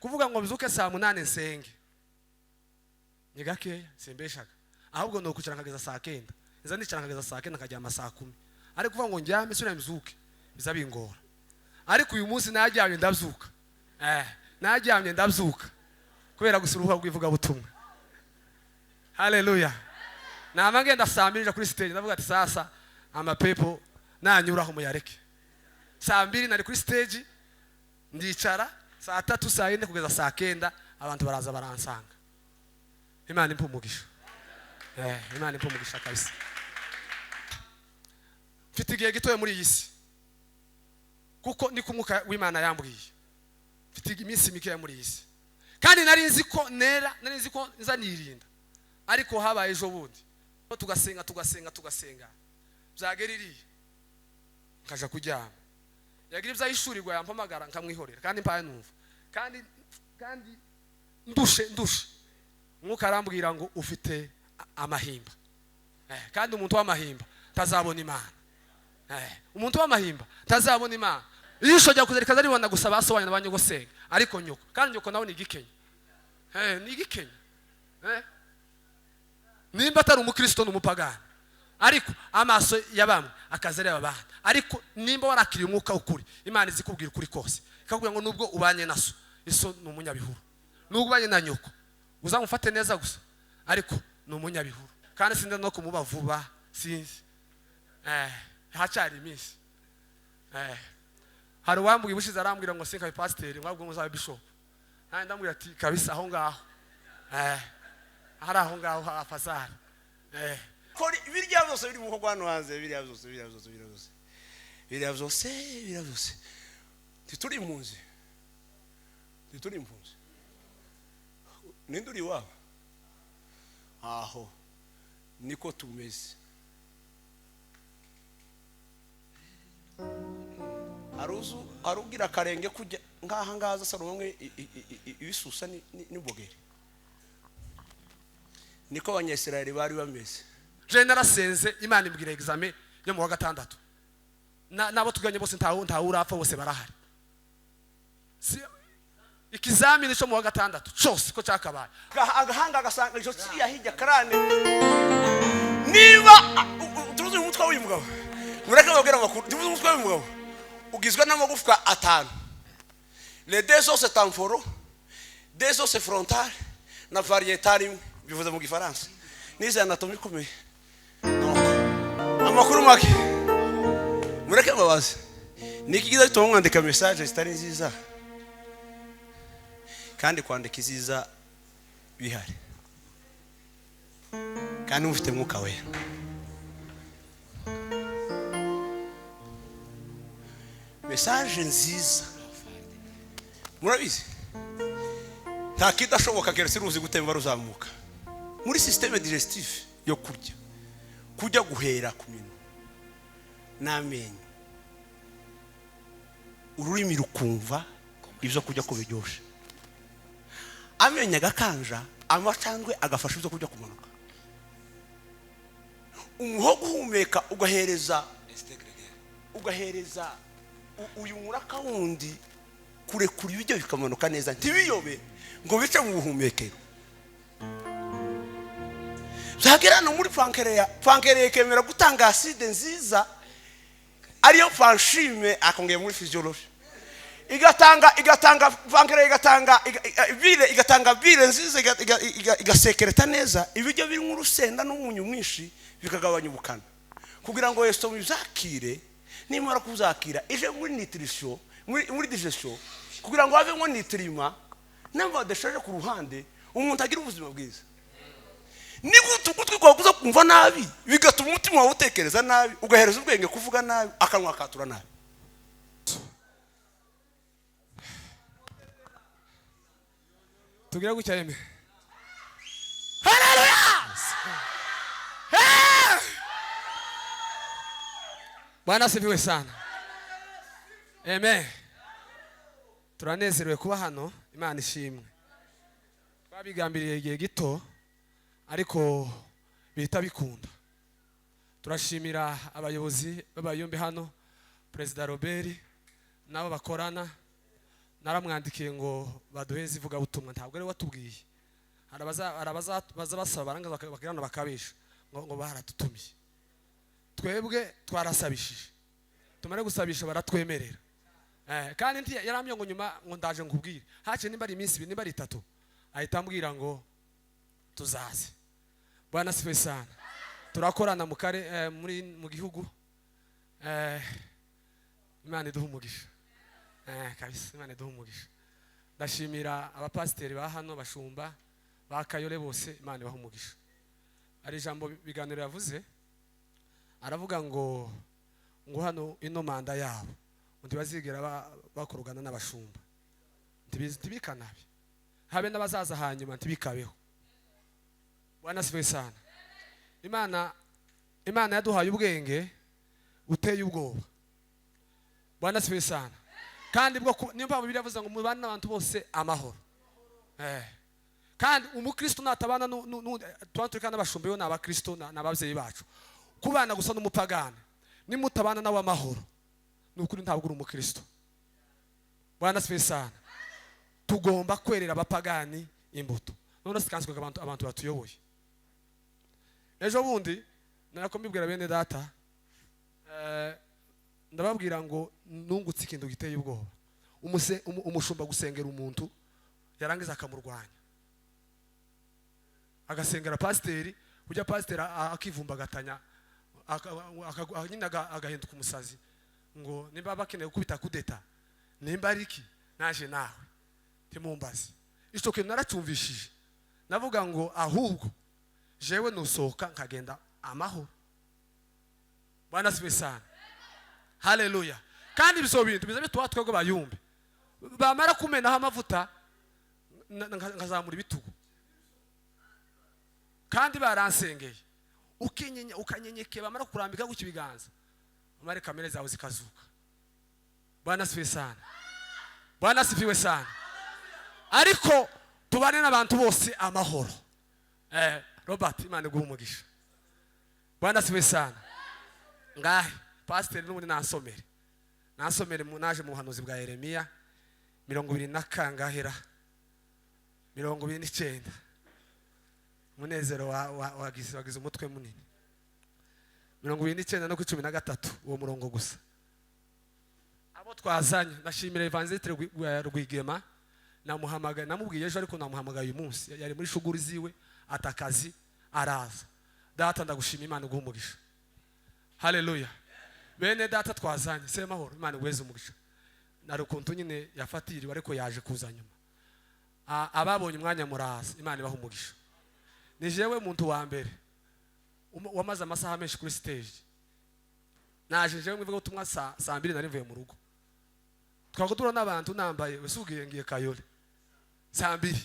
kuvuga ngo mzuke saa 8 nsenge ni gake simbeshaga ahubwo no kucara nkageza saa 9 iza ndicara nkageza saa 9 nkajya saa 10 ari kuvuga ngo njyame sura mzuke bizabingora ariko uyu munsi najyamye ndabyuka najyamye ndabyuka kubera gusuruha rwivuga butumwa. Haleluya. Namagenda saa 2 kuri stage ndavuga ati sasa amapepo nanyuraho muyareke. Saa 2 nari kuri stage ndicara saa 3 saa 4 kugeza saa 9 abantu baraza baransanga. Imana impumugisha. Imana impumugisha kabisa. Mfite igihe gitoye muri iyi si kuko ni kumwuka w'Imana yambwiye. Mfite iminsi mikeya muri iyi si kandi nari nzi ko nera, nari nzi ko nzanirinda, ariko habaye ejo bundi tugasenga byageririye nkaja kuryama, yagira ibyayishurirwa yampamagara nkamwihorera kandi mpaye numva kandi ndushe mwuka arambwira ngo ufite amahimba, kandi umuntu w'amahimba tazabona Imana. Umuntu w'amahimba tazabona Imana. Ijisho rya kuzereka zaribona gusa basobanura abanyogosenga, ariko nyoko kandi nyoko nawe ni igikenya. Ni igikenya. Nimba atari umukristo n'umupagani, ariko amaso yabamwe akazareba abana, ariko nimba warakiriye umwuka ukuri, Imana izikubwira ukuri kose, ikakubwira ngo nubwo ubanye naso iso ni umunyabihuru, nubwo ubanye na nyoko uzamufate neza gusa, ariko ni umunyabihuru kandi sinda no kumuba vuba sinzi. Hacari iminsi. Hari uwambwiye bushize arambwira ngo sinka pasteur mwabwo muzabe bishop. Nandi ndambwira ati kabisa aho ngaho. Hari aho ngaho hafazara. Kori birya byose biri mu kogwano hanze, birya byose. Tituri impunzi. Ninduri wabo. Aho niko tumeze. Arugira karenge kujya ngaha ngaza sarumwe ibisusa n'ibogeri. Niko abanyesirayeli bari bameze. Je narasenze Imana imbwira examen yo mu wa gatandatu. Nabo tuganye bose nta urapfa bose barahari. Ikizamini cyo mu wa gatandatu cyose ko cyakabaye. Agahanga agasanga ijo kiriya hirya karane. Niba turuzi umutwe w'umugabo. Mureke babwira amakuru. Turuzi umutwe w'umugabo. Ugizwe n'amagufwa 5. Les deux os temporaux, deux os frontales na variétal bivuze mu gifaransa. Nize anatomy komeye. Amakuru make. Mureke babaze. Niki kiza tumwandika message zitari nziza. Kandi kwandika iziza bihari. Kandi mufite mwuka we. Message nziza. Murabizi? Nta kidashoboka keretse ruzi gutemba ruzamuka. Muri systeme digestif yo kujya guhera ku minwa n'amenyo. Ururimi rukumva ibyo kujya kubiryosha. Amenyo agakanja, amacandwe agafasha ibyo kujya kumanuka. Umuhogo uhumeka ugahereza uyu muraka wundi kurekura ibyo bikamanuka neza ntibiyobe ngo bice mu buhumekero. Byagerana muri pancreas kemera gutanga acide nziza ariyo fanshime akongeye muri physiology. Igatanga pancreas igatanga bile nziza igasekereta neza ibyo biri mu rusenda n'umunyu mwinshi bikagabanya ubukana kugira ngo estomac bizakire. Nimara kuzakira ije muri nutrition muri digestion kugira ngo havemo nutriment namba deshaje ku ruhande umuntu agira ubuzima bwiza. Nigutugutwi kwa kuza kumva nabi bigatuma umutima wawe utekereza nabi ugahereza ubwenge kuvuga nabi akanwa katura nabi. Tugira gucya yeme. Haleluya. Bwana asifiwe sana. Amen. Turanezerewe kuba hano, Imana ishimwe. Twabigambiriye igihe gito ariko bita bikunda. Turashimira abayobozi b'abayombe hano, President Robert nabo bakorana naramwandikiye ngo baduheze ivuga butumwa ntabwo ari watubwiye arabaza basaba barangaza bakirana bakabisha ngo baratutumiye twebwe twarasabishije tumare gusabisha baratwemerera kandi yaramye ngo nyuma ngo ndaje nkubwire hace nimba ari iminsi nimba ari 3 ahita ambwira ngo tuzaze. Bwana sifiwe sana. Turakorana mu gihugu Imana iduha umugisha kabisa, Imana iduha umugisha. Ndashimira abapasiteri ba hano bashumba bakayole bose, Imana ibaha umugisha. Ari jambo biganiro yavuze aravuga ngo hano ino manda yabo undi bazigera bakorugana n'abashumba ntibikanabe habe n'abazaza hanyuma ntibikabeho. Bwana sifiwe sana. Imana yaduhaye ubwenge uteye ubwoba. Bwana sifiwe sana. Kandi bwo nimba Bibiliya yavuze ngo mubane n'abantu bose amahoro. Kandi umukristo natabana twanturika n'abashumba yo n'abakristo n'ababyeyi bacu. Kubana gusa n'umupagane nimutabana nawe amahoro n'ukuri ntabwo uri umukristo. Bwana sifiwe sana. Tugomba kwerera abapagani imbuto. None sikanswe abantu batuyoboye. Ejo bundi narakombibwira bene data ndababwira ngo nungutse ikintu giteye ubwoba. Umushumba gusengera umuntu yarangiza akamurwanya agasengera pasiteri, ujya pasiteri akivumba gatanya nyina agahinduka umusazi ngo nimba bakeneye gukubita kudeta nimba ariki naje nawe timumbazi. Ico kintu naracumvishije navuga ngo ahubwo jewe nusohoka nkagenda amahoro. Bwana sifiwe sana. Haleluya. Kandi biso bintu bizabe twatwego bayumbe bamara kumenaho amavuta nkazamura ibitugu kandi baransengeye ukanyenyeke bamara kurambika ku kibiganza amare kamere zawe zikazuka. Bwana sifiwe sana. Bwana sifiwe sana. Ariko tubane n'abantu bose amahoro. Robert Imana iguha umugisha. Bwana sifiwe sana. Ngahe pasiteri n'ubundi nansomere naje mu buhanuzi bwa Yeremiya 20 na kangahera 29 munezero wagize umutwe munini 29 no ku 13 uwo murongo gusa. Abo twazanye nashimira Evangeliste Rwigema namuhamagaye namubwiye ejo ariko namuhamagaye uyu munsi yari muri shuguri ziwe atakazi araza. Data ndagushima Imana iguha umugisha. Haleluya. Bene data twazanye sema mahoro Imana igweze umugisha. Narukuntu nyine yafatiriwe ariko yaje kuza nyuma. Ababonye umwanya muraza Imana ibaha umugisha. Ni jewe muntu wa mbere wamaze amasaha menshi kuri stage. Naje jewe mwivuga utumwa saa 2 nari mvuye mu rugo. Twakudura n'abantu nambaye wesugiye ngiye kayole saa 2.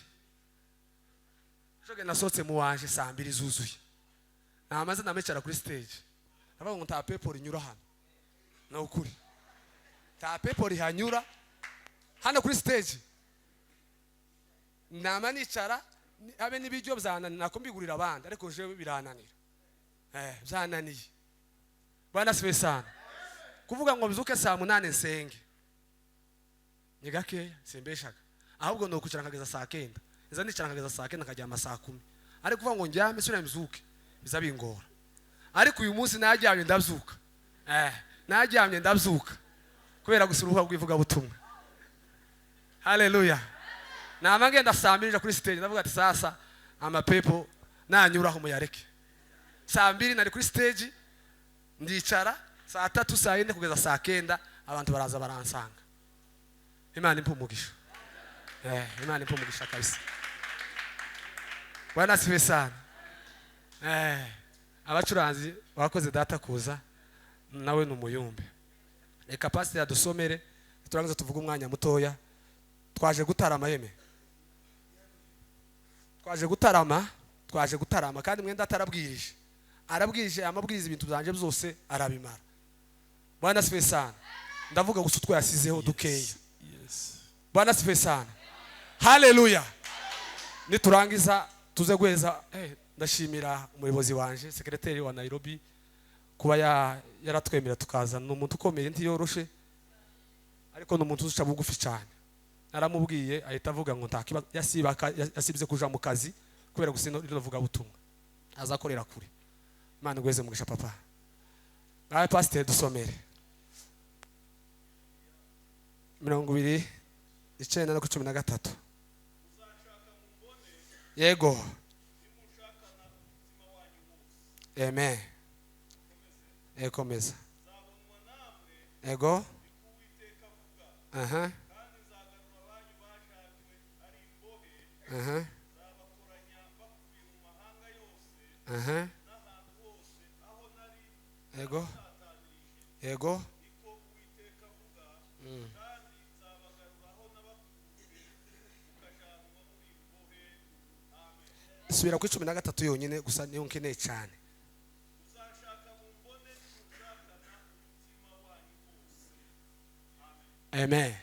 Joge nasotse mu wanje saa 2 zuzuye. Namaze namecara kuri stage. Abaho ngo nta people inyura hano. Na ukuri. Ta people hanyura hano kuri stage. Nama nicara abe nibijyo byananira nakombigurira abandi ariko je birananira. Byananiye. Bwana sifiwe sana. Kuvuga ngo mzuke saa 8 nsenge. Nigake sembeshaga. Ahubwo no kucara nkageza saa 9. Iza nicara nkageza saa 9 nkajya amasaa 10. Ariko kuvuga ngo njyame sura mzuke bizabingora. Ariko uyu munsi najyamye ndabyuka. Najyamye ndabyuka. Kubera gusuruha bwivuga butumwa. Haleluya. Namagenda saa 2 kuri stage ndavuga ati sasa amapepo nanyuraho muyareke. Saa 2 nari kuri stage ndicara saa 3 saa 4 kugeza saa 9 abantu baraza baransanga. Imana impumugisha. Imana impumugisha kabisa. Bwana sifiwe sana. Abacuranzi bakoze data kuza nawe numuyumbe. Reka pastor yadusomere turangiza tuvuga umwanya mutoya. Twaje gutarama yeme. Twaje gutarama kandi mwenda atarabwirije. Arabwirije amabwiriza ibintu byanje byose arabimara. Bwana sifiwe sana. Ndavuga gusa utwo yasizeho dukeya. Bwana sifiwe sana. Haleluya. Niturangiza tuze gweza ndashimira umuyobozi wanje secretary wa Nairobi kuba yaratwemera tukaza n'umuntu ukomeye ntiyoroshe ariko n'umuntu uca bugufi cyane. naramubwiye ahita avuga ngo ntakiba yasibye kuja mu kazi kubera gusino rivuga butumwa azakorera kure. Imana gweze mugisha papa. Ngaye pastor dusomere 29:13. Yego. Amen. Ekomeza. Ego. Aha. Aha. Aha. Ego. Ego. Subira ku 13 yonyine gusa niyo nkeneye cyane. Amen.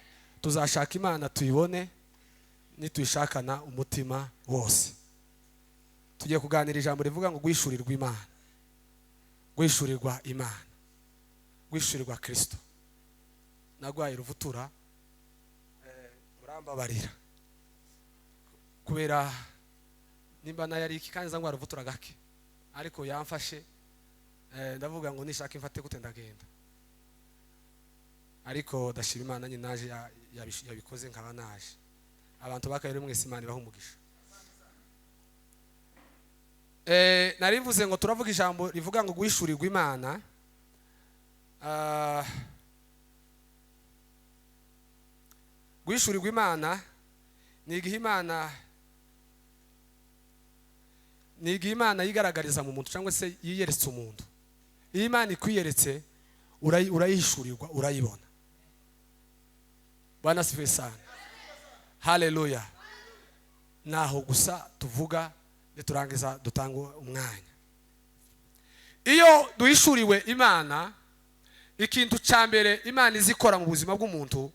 Tuzashaka Imana tuyibone nituyishakana umutima wose. Tugiye kuganira ijambo rivuga ngo gwishurirwa Imana. Gwishurirwa Imana. Gwishurirwa Kristo. Nagwaye ruvutura murambabarira. Kubera nimba na yari iki kandi zangwa ruvutura gake. Ariko yamfashe ndavuga ngo nishaka imfate gute ndagenda. Ariko dashira Imana nyine naje yabikoze nkaba naje. Abantu bakayire mwese Imana bahumugisha. Narivuze ngo turavuga ijambo rivuga ngo gwishurirwa Imana. Gwishurirwa Imana ni igihe Imana yigaragariza mu muntu cyangwa se yiyeretse umuntu. Iyo Imana ikwiyeretse urayihishurirwa urayibona. Bwana sifiwe sana. Haleluya. Naho gusa tuvuga turangiza dutanga umwanya. Iyo duhishuriwe Imana, ikintu cyambere Imana izikora mu buzima bw'umuntu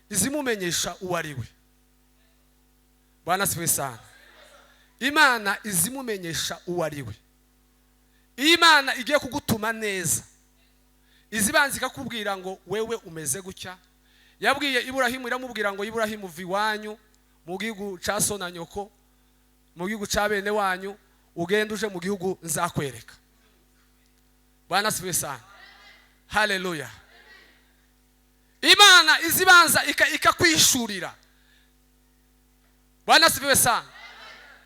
izimumenyesha uwo ari we. Bwana sifiwe sana. Imana izimumenyesha uwo ari we. Imana igiye kugutuma neza, izibanza ikakubwira ngo wewe umeze gutya. Yabwiye Iburahimu iramubwira ngo Iburahimu viwanyu mu gihugu ca so na nyoko, mu gihugu ca bene wanyu, ugenda uje mu gihugu nzakwereka. Bwana sifiwe sana. Haleluya. Imana izibanza ikakwishurira. Bwana sifiwe sana.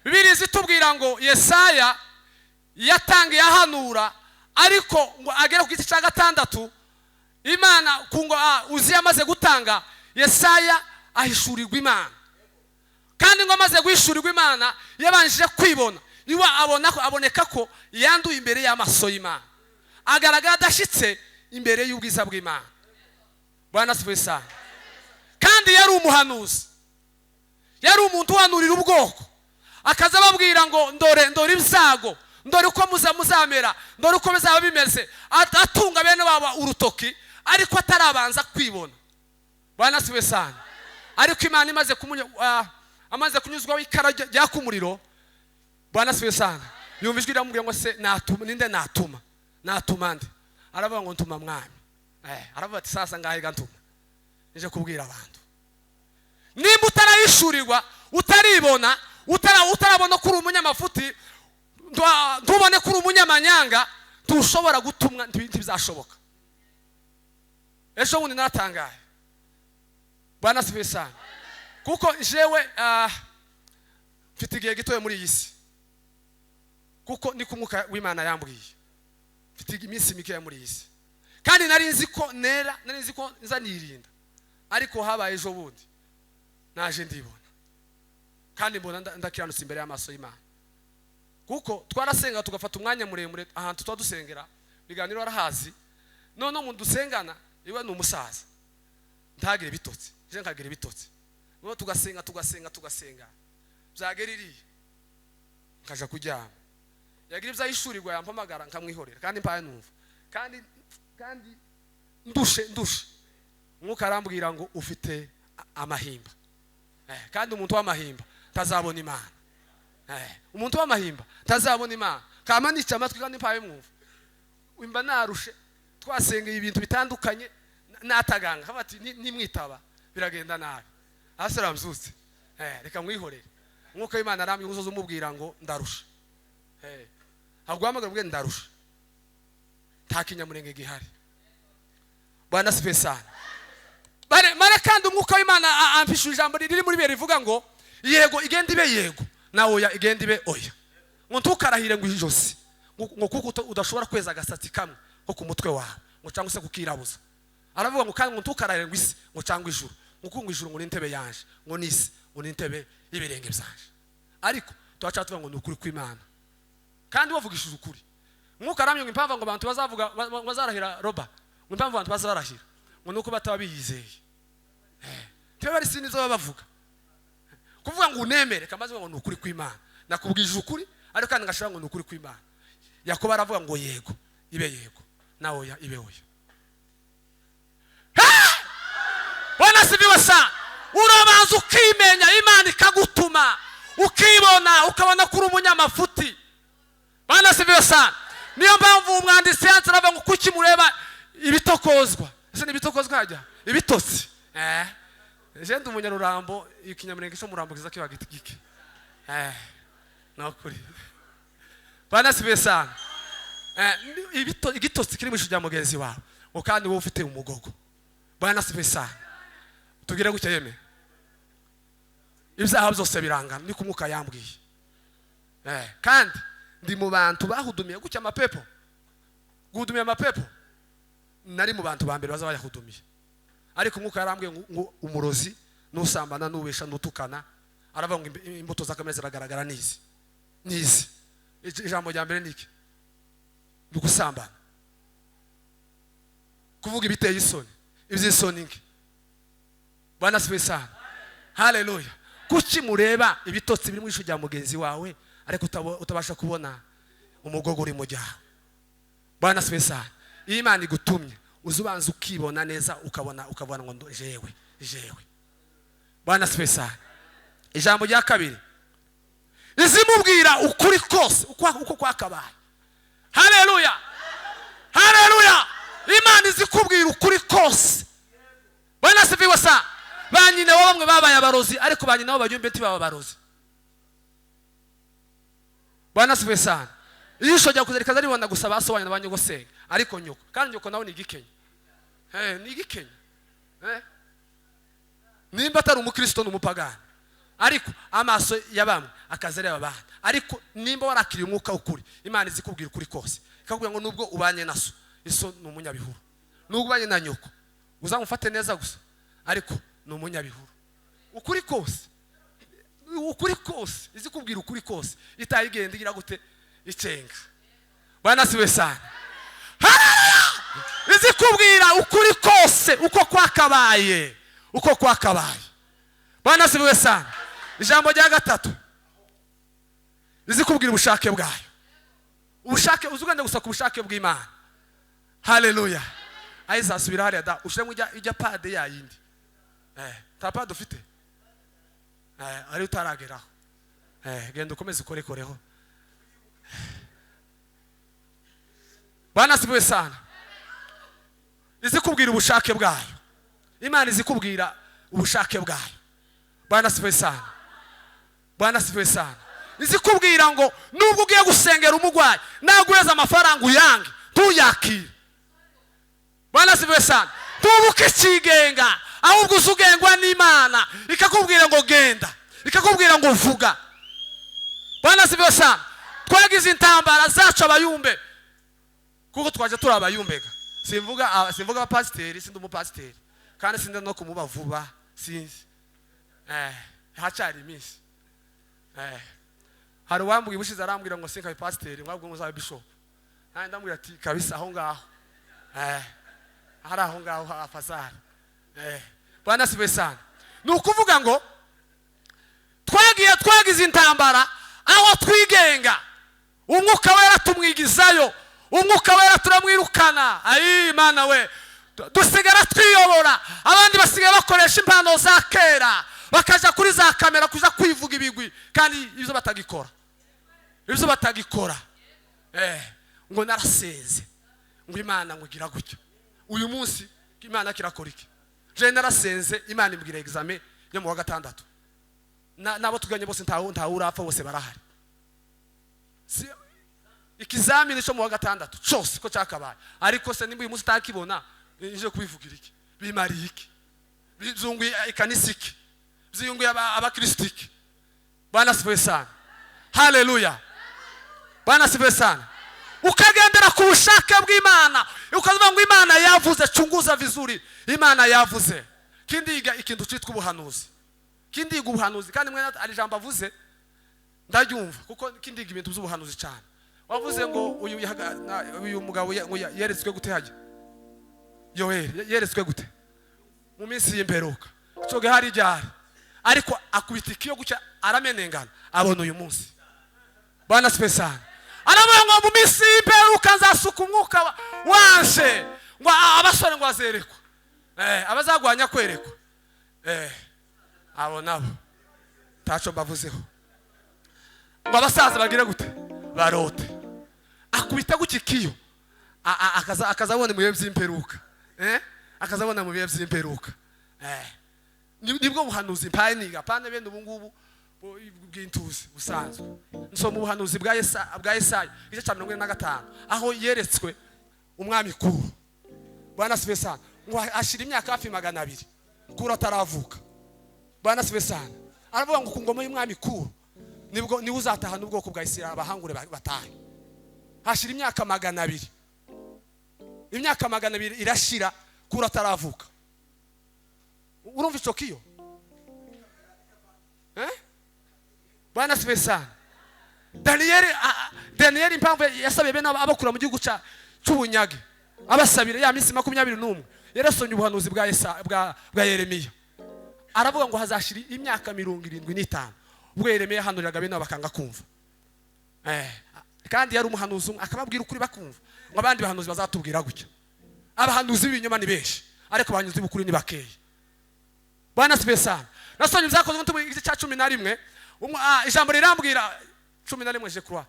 Bibiliya zitubwira ngo Yesaya yatangiye ahanura, ariko ngo agera ku giti cya 6 Imana kungo Uziya amaze gutanga, Yesaya ahishurirwa Imana. Kandi ngo amaze guhishurirwa Imana yabanjije kwibona. Iwa aboneka ko yanduye imbere y'amaso y'Imana, agaragara adashitse imbere y'ubwiza bw'Imana. Bwana sifiwe sana. Kandi yari umuhanuzi, yari umuntu uhanurira ubwoko, akaza babwira ngo ndore ibyago, ndore uko muzamera, ndore uko bizaba bimeze, atunga bene baba urutoki ariko atarabanza kwibona. Bwana sifiwe sana. Ariko Imana amaze kunyuzwaho ikara rya kumuriro, Bwana sifiwe sana, yumvijwe iramubwira ngo se ninde natuma nde? Aravuga ngo ntuma mwami. Aravuga ati sasa ngahiga ntuma nje kubwira abantu. Nimba utarayishurirwa, utaribona, utarabona kuri umunyamafuti, ntubone kuri umunyamanyanga, tushobora gutumwa ntibizashoboka. Ejo bundi natangaye. Bwana sifiwe sana. Kuko jewe mfite igihe gitoye muri iyi si, kuko ni kumwuka w'Imana yambwiye mfite iminsi mikeya muri iyi si, kandi nari nzi ko nzanirinda. Ariko habaye ejo bundi naje ndibona, kandi mbona ndakiranutse imbere y'amaso y'Imana. Kuko twarasenga tugafata umwanya muremure ahantu twa dusengera, biganiro arahazi. None umuntu dusengana iwe ni umusaza, ntagire bitotsi, je nkagire bitotsi. None tugasenga byageririye nkaja kuryama. Yagira ibyayishurirwa yampamagara nkamwihorera, kandi mpaye numva, kandi ndushe mwuka arambwira ngo ufite amahimba. Kandi umuntu w'amahimba tazabona Imana. Umuntu w'amahimba tazabona Imana. Kama nica amatwi kandi mpaye mwumva. Imba narushe, twasengeye ibintu bitandukanye, nataganga bati nimwitaba biragenda nabi asera mzutse reka mwihorere umwuka w'Imana aramye uzoza umubwira ngo ndarusha agwamaga mbwe ndarusha nta kinyamurenge gihari Bwana sipesana mare kandi umwuka w'Imana amfisha ijambo riri muri bye rivuga ngo yego igenda ibe yego na oya igenda ibe oya ngo ntukarahire ngo ijosi ngo kuko udashobora kweza agasatsi kamwe ko ku mutwe wawe ngo cyangwa se kukirabuza aravuga ngo kandi ngo ntukarahire ngo isi ngo cyangwa ijuru ngo kungu ijuru ngo n'intebe yanje ngo nisi ngo n'intebe y'ibirenge byanje ariko twacha tuvuga ngo n'ukuri kw'Imana kandi wavugishije ukuri umwuka aramye ngo impamvu ngo abantu bazavuga bazarahira roba ngo impamvu abantu bazarahira ngo nuko bataba biyizeye tebe bari sinizo bavuga kuvuga ngo unemere kamaze ngo n'ukuri kw'Imana nakubwije ukuri ariko kandi ngashaka ngo n'ukuri kw'Imana Yakobo aravuga ngo yego ibe yego na oya ibe oya Bwana sifiwe sana urabanza ukimenya Imana ikagutuma ukibona ukabona kuri umunyamafuti Bwana sifiwe sana niyo mpamvu umwanditsi yansaba ngo kuki mureba ibitokozwa ese nibitokozwa hajya ibitotsi je ndi umunyarurambo ikinyamurenge cyo murambukiza kiba gitigike nakuri Bwana sifiwe sana igitotsi kiri mwishu rya mugenzi wawe ukandi wowe ufite umugogo Bwana sifiwe sana tugire gucya yeme ibyaha byose birangana niko umwuka yambwiye kandi ndi mu bantu bahudumiye gucya amapepo guhudumiye amapepo nari mu bantu ba mbere baza bayahudumiye ariko umwuka yarambwiye ngo umurozi nusambana nubesha nutukana aravuga ngo imbuto zakameze ziragaragara nizi ijambo rya mbere niki gusambana kuvuga ibiteye isoni iby'isoni nki Bwana sifiwe sana haleluya kuki mureba ibitotsi biri mu ishu rya mugenzi wawe ariko utabasha kubona umugogo uri mu jyawe Bwana sifiwe sana Imana igutumye uzubanza ukibona neza ukabona ngo jewe Bwana sifiwe sana ijambo rya kabiri izimubwira ukuri kose uko kwakabaye haleluya haleluya Imana izikubwira ukuri kose Bwana sifiwe sana banyine bamwe babaye abarozi ariko banyine nabo babyumbe tibaba abarozi Bwana sifiwe sana Yisho jya kuzerikaza ribona gusaba asobanya nabanye gosenga ariko nyoko kandi nyoko nawe ni igikenya ni igikenya nimba atari umukristo n'umupagani ariko amaso yabamwe akazereba abana ariko nimba warakiriye umwuka ukuri Imana izikubwira ukuri kose ikakubwira ngo nubwo ubanye naso iso n'umunyabihuru nubwo ubanye na nyoko uzamufate neza gusa ariko n'umunyabihuru ukuri kose izikubwira ukuri kose itayigenda igira gute icenga Bwana siwe sana izikubwira ukuri kose uko kwakabaye Bwana siwe sana ijambo rya gatatu izikubwira ubushake bwayo ubushake uzugende gusa ku bushake bw'Imana haleluya ayizasubira hariya da ushiremo ijya pade yayindi ta pade ufite ari utarageraho genda ukomeze korekoreho Bwana sifiwe sana izikubwira ubushake bwayo Imana izikubwira ubushake bwayo Bwana sifiwe sana izikubwira ngo nubwo ugiye gusengera umugwayi nagureza amafaranga uyange tuyakire Bwana sifiwe sana tubuke kigenga ahubwo uzugengwa n'Imana ikakubwira ngo genda ikakubwira ngo vuga Bwana sifiwe sana twagize intambara zacu abayumbe kuko twaje turi abayumbega simvuga abapasiteri sindi umupasiteri kandi sindi no kumuba vuba sinzi hacari iminsi hari uwambwiye ubushize arambwira ngo sinka pasiteri mwabwo muzabe bishop nandi ndambwira ati kabisa aho ngaho hari aho ngaho afazara Bwana sifiwe sana nukuvuga ngo twagize intambara aho twigenga umwuka wera tumwigizayo umwuka wera turamwirukana Imana we dusigara twiyobora abandi basigara bakoresha impano za kera bakaja kuri za kamera kuja kwivuga ibigwi kandi ibyo batagikora ngo naraseze ngo Imana ngugira gutyo uyu munsi Imana kirakora iki? Je narasenze Imana imbwira examen yo mu wa gatandatu. Nabo tuganye bose nta urapfa bose barahari. Ikizamini cyo mu wa gatandatu cyose ko cyakabaye. Ariko se nimba uyu munsi utakibona nje kubivugira iki? Bimariye iki? Bizunguye ikanisa iki? Bizunguye abakristiki. Bwana sifiwe sana. Haleluya. Bwana sifiwe sana. Ukagendera ku bushake bw'Imana, ukavuga ngo Imana yavuze, chunguza vizuri. Imana yavuze. Kindiga ikintu cyitwa ubuhanuzi. Kindiga ubuhanuzi kandi mwe ari jambo avuze ndaryumva kuko kindiga ibintu by'ubuhanuzi cyane. Wavuze ngo uyu mugabo yeretswe gute hajya? Yoheri yeretswe gute? Mu minsi y'imperuka. Coge hari ryari. Ariko akubitikiyo gucya aramenengana abona uyu munsi. Bwana special. Aravuga ngo mu minsi y'imperuka nzasuka umwuka wanje ngo abasore ngo azerekwa. Abazagwanya kwerekwa. Abo nabo taco bavuzeho. Ngo abasaza bagire gute? Barote. Akubita gukikiyo. Akazabona mu bihe by'imperuka. Akazabona mu bihe by'imperuka. Nibwo buhanuzi mpaniga pane bene ubungubu bw'intuzi busanzwe. Nso mu buhanuzi bwa Yesaya igice cya 45 aho yeretswe umwami kuru. Bwana sifiwe sana. Ngo ashira imyaka hafi 200 kuru ataravuka. Bwana sifiwe sana. Aravuga ngo ku ngoma y'umwami kuru nibwo ni uzataha n'ubwoko bwa Isirayeli abahangure batahe. Hashira imyaka 200. Imyaka 200 irashira kuru ataravuka. Urumva ico kiyo? Bwana sifiwe sana. Daniel impamvu yasabiye bene abakura mu gihugu cy'ubunyage. Abasabire ya minsi 21 yarasonye ubuhanuzi bwa Yeremiya. Aravuga ngo hazashira imyaka 75 ubwo Yeremiya hanuriraga bene bakanga kumva. Kandi yari umuhanuzi akababwira ukuri bakumva. Ngo abandi bahanuzi bazatubwira gutya. Abahanuzi b'ibinyoma ni benshi ariko abanyuzi b'ukuri ni bakeya. Bwana sifiwe sana. Nasonye nzakoze ngo igice cya 11 ijambo rirambwira 11 je crois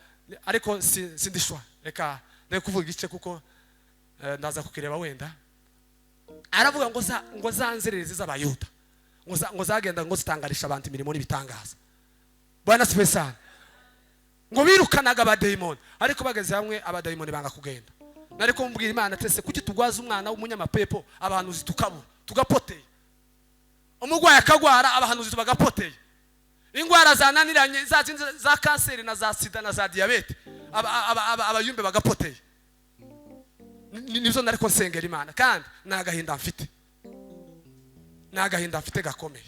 ariko sindishwa reka kuvuga igice kuko ndaza kukireba wenda. Aravuga ngo zanzerereze z'abayuda ngo zagenda ngo zitangarisha abantu imirimo n'ibitangaza. Bwana sifiwe sana. Ngo birukanaga abadayimoni ariko bageze hamwe abadayimoni banga kugenda. Nariko mbwira Imana tese kuki tugwaza umwana w'umunyamapepo abahanuzi tugapoteye. Umugwaye akagwara abahanuzi tubagapoteye. Ingwara zananiranye za kanseri na za sida na za diabete abayumbe bagapoteye. Nizo nariko nsengera Imana kandi nagahinda mfite gakomeye.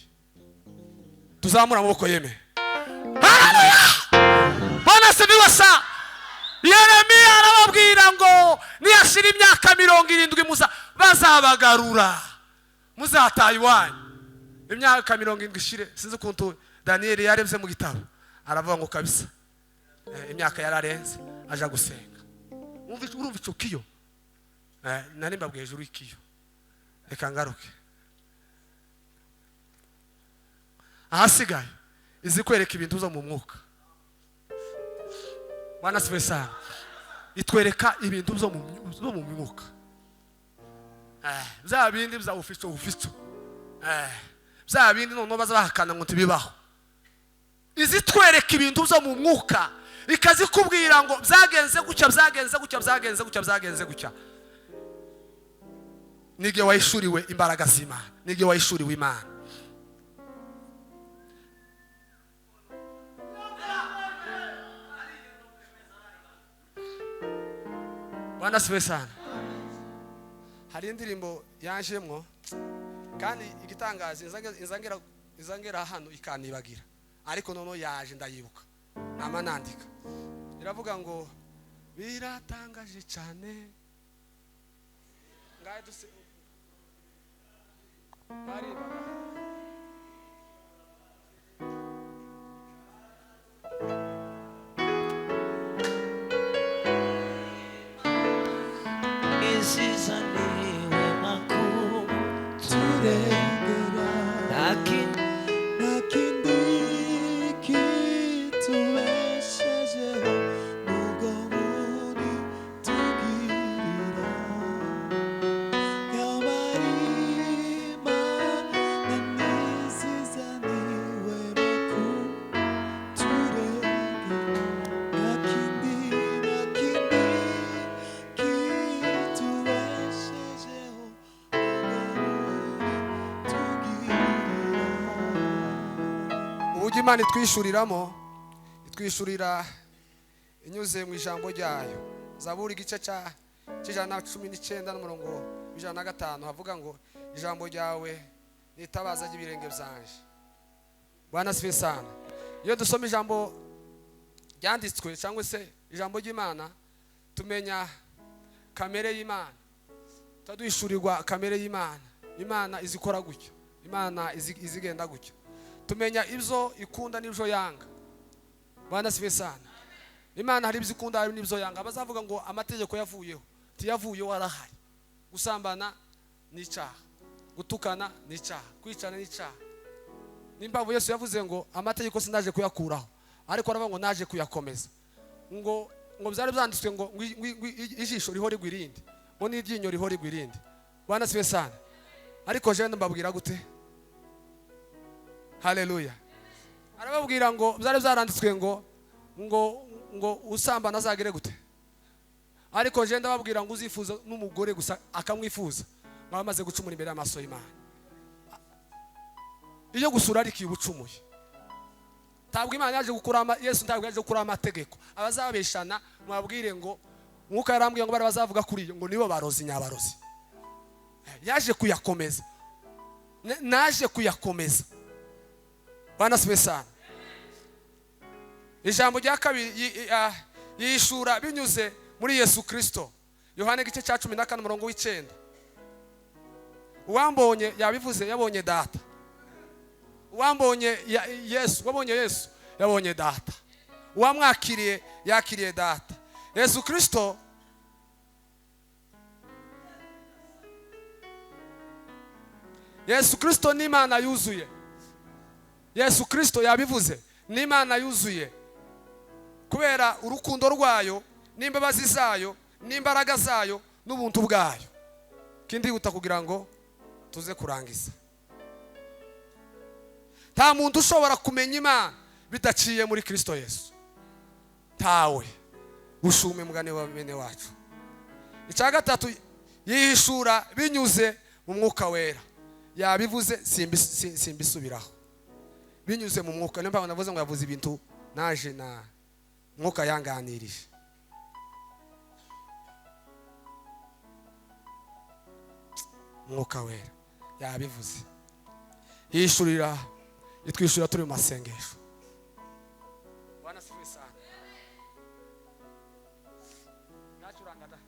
Tuzamura amaboko yeme. Haleluya. Bwana sifiwe sana. Yeremiya arababwira ngo niyashira imyaka 70 bazabagarura. Muzataha iwanyu. Imyaka 70 ishire sinzi ukuntu Daniel yarebye mu gitabo. Aravuga ngo kabisa imyaka yararenze aja gusenga. Urumva ico kiyo? Nari mbabwiye hejuru ikiyo. Reka ngaruke. Ahasigaye izi kwereka ibintu zo mu mwuka. Bwana sifiwe sana. Itwereka ibintu zo mu mwuka. Za bindi bya ufico. Za bindi none bazahakana ngo tibibaho. Izi twereka ibintu zo mu mwuka. Ikazikubwira ngo byagenze gutya. Nige wayishuriwe imbaraga z'Imana. Nige wayishuriwe Imana. Bwana sifiwe sana. Hari indirimbo yanjemwo kandi igitangaza izangera hano ikanibagira ariko nono yaje ndayibuka nama nandika. Iravuga ngo biratangaje cyane ngaye duse bari Your body ujya Imana itwishuriramo, itwishurira inyuze mu ijambo ryayo. Zaburi igice cya 119 n'umurongo 105 havuga ngo ijambo ryawe nitabaza ry'ibirenge byanje. Bwana sifiwe sana. Iyo dusoma ijambo ryanditswe cyangwa se ijambo ry'Imana, tumenya kamere y'Imana, tadwishurirwa kamere y'Imana. Imana izikora gutyo, Imana izigenda gutyo. Tumenya ibyo ikunda n'ibyo yanga. Bwana sifiwe sana. Imana hari ibyo ikunda hari n'ibyo yanga. Bazavuga ngo amategeko yavuyeho, tiyavuyeho arahari. Gusambana ni icyaha, gutukana ni icyaha, kwicana ni icyaha. Nimba Yesu yavuze ngo amategeko sinaje kuyakuraho, ariko aravuga ngo naje kuyakomeza. Ngo byari byanditswe ngo ijisho riho rigwirinde, ngo n'iryinyo riho rigwirinde. Bwana sifiwe sana. Ariko je mbabwira gute? Haleluya. Arababwira ngo byari byaranditswe ngo usambana azagire gute? Ariko je ndababwira ngo uzifuza n'umugore gusa akamwifuza, bamaze gucumura imbere y'amaso y'Imana. Iyo gusura ari kibucumuye. Ntabwo Imana yaje gukura Yesu, ntabwo yaje gukura amategeko. Abazabeshana mwabwire ngo Mwuka yarambwiye ngo bari bazavuga kuri iyo ngo nibo barozi nyabarozi. Yaje kuyakomeza. Naje kuyakomeza. Bwana sifiwe sana. Ijambo rya kabiri yishura binyuze muri Yesu Kristo. Yohana igice cya 14 umurongo w'9. Uwambonye yabivuze yabonye data. Uwambonye Yesu, wabonye Yesu yabonye data. Uwamwakiriye yakiriye data. Yesu Kristo ni Imana yuzuye. Yesu Kristo yabivuze ni Imana yuzuye. Kubera urukundo rwayo n'imbabazi zayo n'imbaraga zayo n'ubuntu bwayo. Kindi guta kugira ngo tuze kurangiza. Nta muntu ushobora kumenya Imana bidaciye muri Kristo Yesu. Tawe ushume mugane wa bene wacu. Icya gatatu yihishura binyuze mu Mwuka Wera. Yabivuze simbisubiraho. Binyuze mu Mwuka. Niyo mpamvu navuze ngo yavuze ibintu naje na Mwuka yanganirije. Mwuka Wera yabivuze. Yishurira itwishura turi mu masengesho. Bwana sifiwe sana. Nacurangada.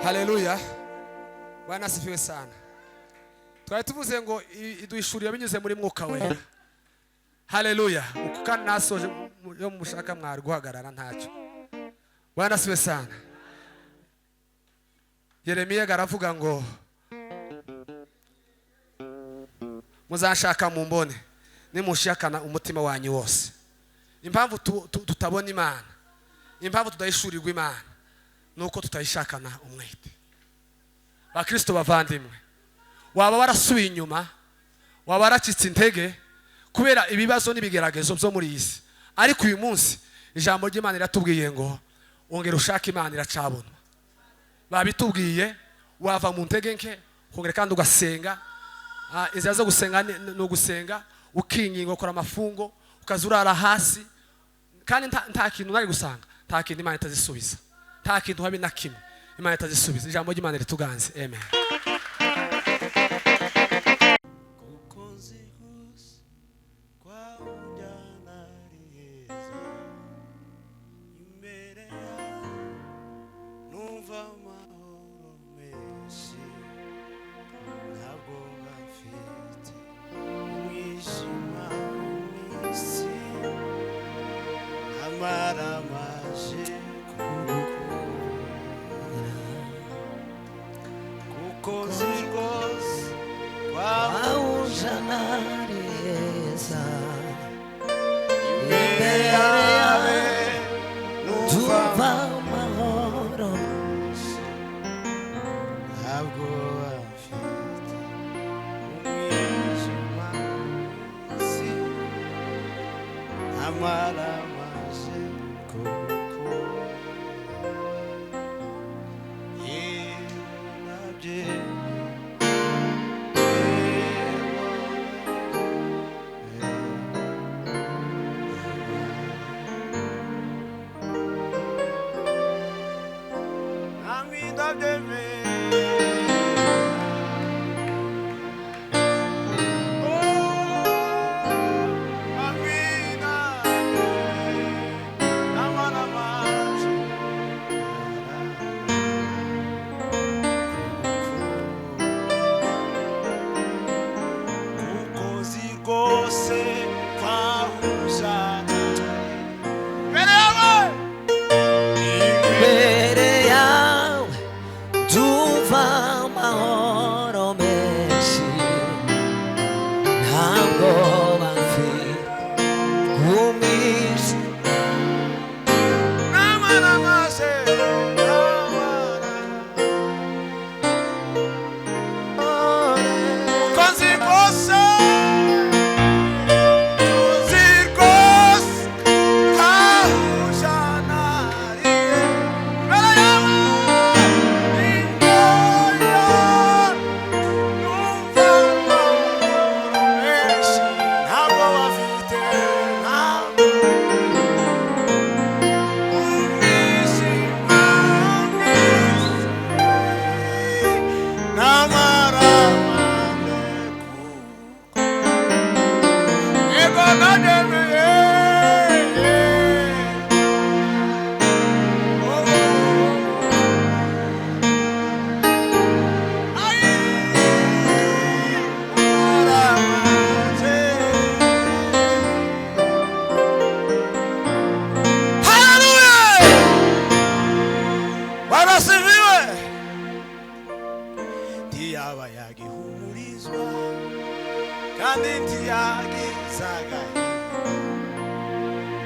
Haleluya. Bwana asifiwe sana. Twari tuvuze ngo iduhishurira binyuze muri mwuka wera. Haleluya. Uko kandi nasoje yo mushaka mwari guhagarara ntacyo. Bwana asifiwe sana. Yeremiya garavuga ngo muzashaka mumbone nimushakana umutima wanyu wose. Impamvu tutabona Imana, impamvu tudahishurirwa Imana nuko tutayishakana umwete. Bakristo bavandimwe, waba warasubiye inyuma, waba waracitse intege kubera ibibazo n'ibigeragezo byo muri isi, ariko uyu munsi ijambo ry'Imana riratubwiye ngo ongera ushaka Imana iracabona. Babitubwiye wava mu ntege nke kongera kandi ugasenga. Inzira zo gusenga no gusenga ukinginga ukora amafungo ukazurara hasi kandi nta kintu nari gusanga, nta kintu Imana itazisubiza, nta kintu habe na kimwe Imana itazisubiza. Ijambo ry'Imana rituganze. Amen.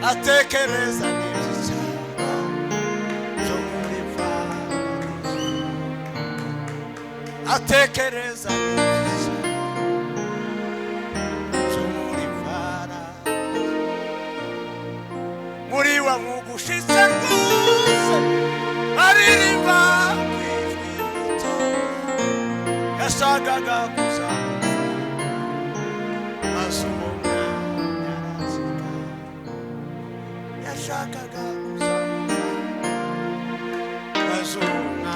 Atekereza neza cyo muri atekereza neza cyo muri fara muri wa mugushitse rwose aririmba kwifito yashakaga kuza asumwe yashakaga kuza azunga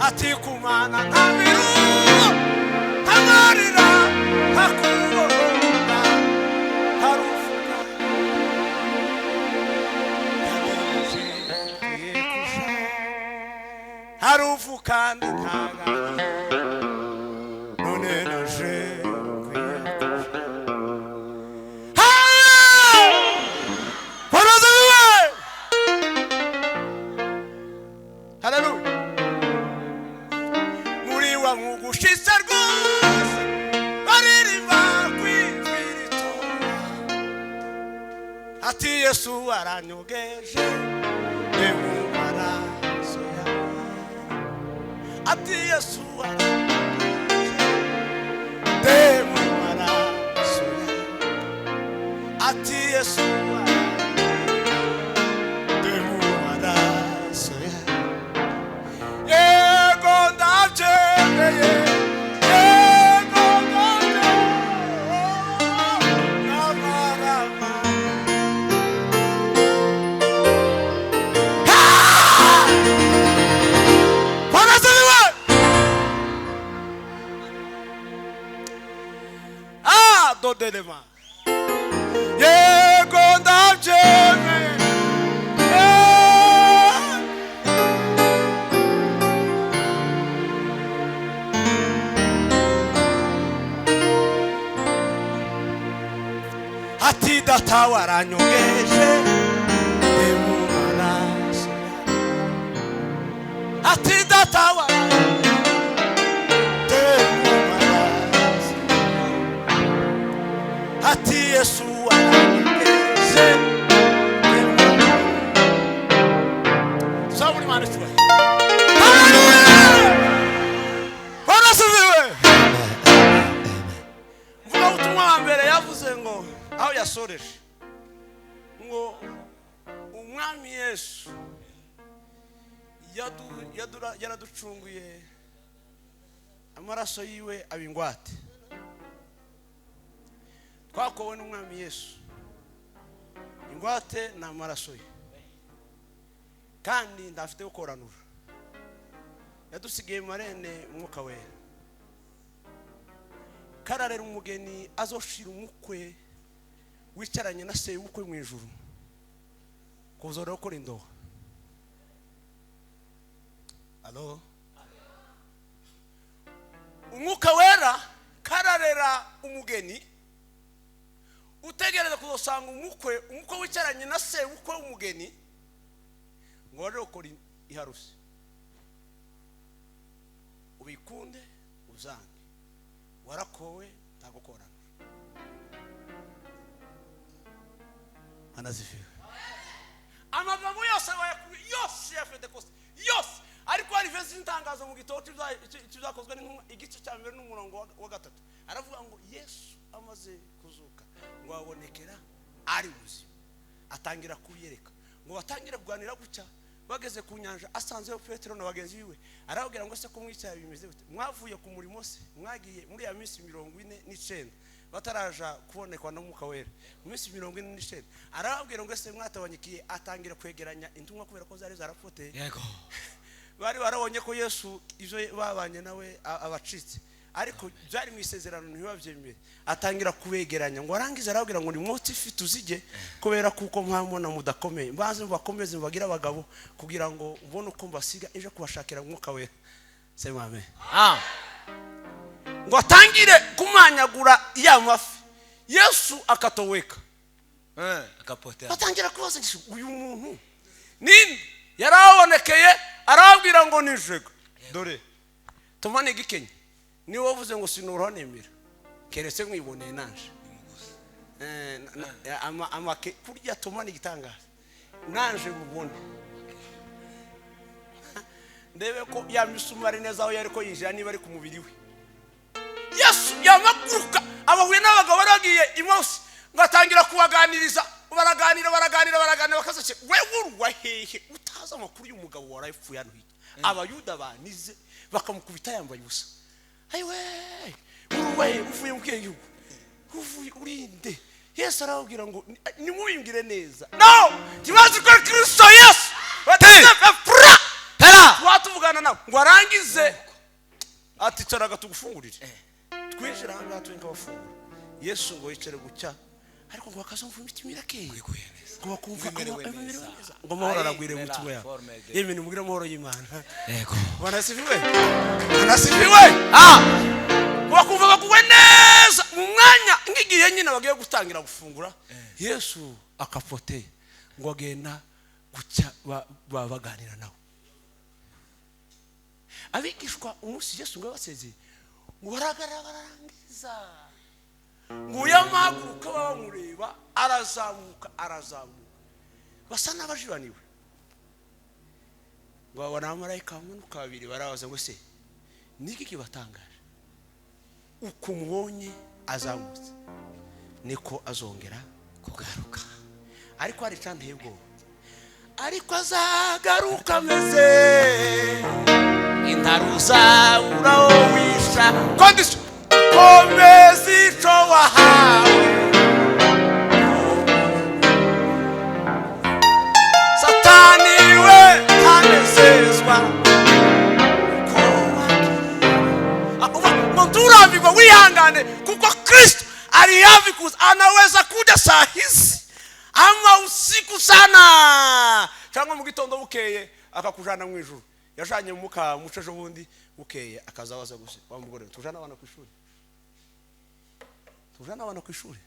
ati kumana ntabiru tamarira hakubona harufuka yabize kushaka harufu kandi ntaga none naje haleluya muri wa mugushitse rwose baririmba kw'ijwi ati Yesu aranyogeje mu maraso yawe ati Yesu aranyogeje mu maraso yawe ati Yesu aranyogeje mu maraso yawe yego ndabyemeye yego ndabyemeye Dodelema yego ndabyemeye ati data waranyogeje mu maraso ati data ati Yesu aranyogeje saburi mane tuwe haleluya barasubiwe mvuga ubutumwa wa mbere yavuze ngo aho yasoreje ngo umwami Yesu yaraducunguye amaraso yiwe abingwate twakowe n'umwami Yesu ingwate na amaraso ye kandi ndafite gukoranura yadusigiye marene umwuka wera kararera umugeni azoshira umukwe wicaranye na se ubukwe mu ijuru kuzora gukora indoha alo umwuka wera kararera umugeni utegereza kuzosanga umukwe wicaranye na se ubukwe w'umugeni ngo wari gukora iharusi ubikunde uzange warakowe ntagukorana anazifiwe amagambo yose yose ya Pentecost yose ariko hari vezi ntangazo mu gitabo cy'ibyakozwe n'intumwa igice cya mbere n'umurongo wa gatatu aravuga ngo Yesu amaze kuzuka ngo abonekera ari muzima atangira kubiyereka ngo batangira kuganira gucya bageze ku nyanja asanzeho Petero na bagenzi biwe arababwira ngo se ko mwicaye bimeze gute mwavuye ku murimo se mwagiye muri ya minsi 49 bataraja kubonekwa n'umwuka wera mu minsi 49 arababwira ngo se mwatabanyikiye atangira kwegeranya intumwa kubera ko zari zarapfoteye yego bari barabonye ko Yesu ivyo babanye nawe abacitse ariko byari mu isezerano ntibavyemere atangira kubegeranya ngo arangiza arabwira ngo ni mwoti ifite uzige kubera kuko mwamona mudakomeye mbaze bakomeze bagira abagabo kugira ngo ubone uko mbasiga ejo kubashakira umwuka wera sema amen ngo atangire kumanyagura ya mafi Yesu akatoweka akapotera atangira kubaza uyu muntu nini yarabonekeye arabwira ngo nijega dore tumane gikenye ni wavuze ngo sinuronemera keretse mwiboneye nanje ama kurya tumane gitangaza nanje mubone ndebe ko ya misumari neza aho yari ko yinjira niba ari ku mubiri we Yesu yamaguruka abahuye n'abagabo baragiye imosi ngatangira kubaganiriza baraganira bakazace wewe urwa hehe utaza amakuru y'umugabo warayipfuye hano hiki abayuda banize bakamukubita yambaye ubusa ayiwe uruwe uvuye mu kenge uvuye urinde Yesu arababwira ngo nimubimbwire neza no kibazo ko Kristo Yesu batefra hera watuvugana nawe ngo arangize ati caraga tugufungurire twinjira hanga twenga bafungura Yesu ngo yicare gucya ariko ngo bakazumva imitima irakeye kwikuyeneza ngo bakumva Wimerewe neza neza. ngo amahoro Aye, aragwire mu mela, mutima yawe forme de- yewe nimubwire amahoro y'Imana yego banasifiwe bakumva baguwe neza mu mwanya ngigiye nyine bagiye gutangira gufungura Yesu akapoteye ngo agenda gucya baganira nawe abigishwa umunsi Yesu ngo basezeye ngo bararangiza ngo yamaguruka bamureba arazamuka basa n'abajiraniwe ngo babona abamarayika bamanuka babiri barabaza ngo se niki kibatangaje uko mubonye azamutse niko azongera kugaruka ariko hari cyanteye ubwoba ariko azagaruka ameze intaruza uraho wisha kondisho komeza ico wahawe satani we anezezwa Mturambirwa wihangane kuko Kristo ali hafi kuza anaweza kuja saa hizi ama usiku sana cyangwa mu gitondo bukeye akakujana mu ijuru yashanye muka mucejo bundi bukeye akazabaza gusa bamugore tujana abana ku ishuri